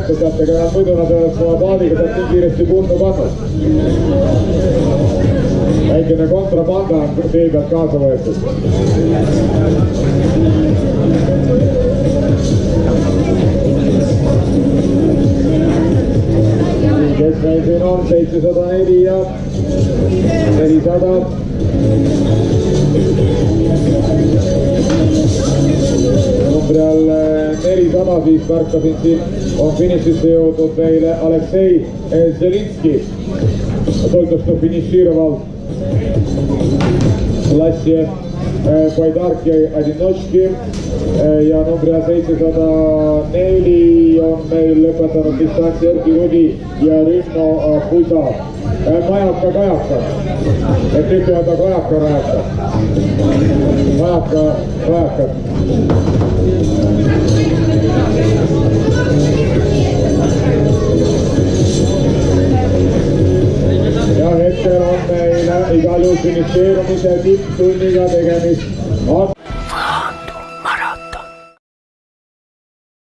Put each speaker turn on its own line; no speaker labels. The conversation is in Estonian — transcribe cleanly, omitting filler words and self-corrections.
kätte, teate, aga muidu nad oleks oma paadiga sealt nii kiiresti punnu pannud. Väikene kontrabanda on tee pealt kaasa võetud. Kes meil siin on 704 ja 400. Numbri all 400 siis märkasin siin on finišisse jõudnud meile Aleksei Zelinski. Только что финишировал в классе байдарки одиночки ja numbri 704 on meil lõpetanud distantsi Erki Rudi ja Rünno Pusa. Majaka Kajaka, et ütlevad ta Kajaka Rajaka. Majaka Kajaka. Ja hetkel on meil igal juhul finišeerumise tipptunniga tegemist.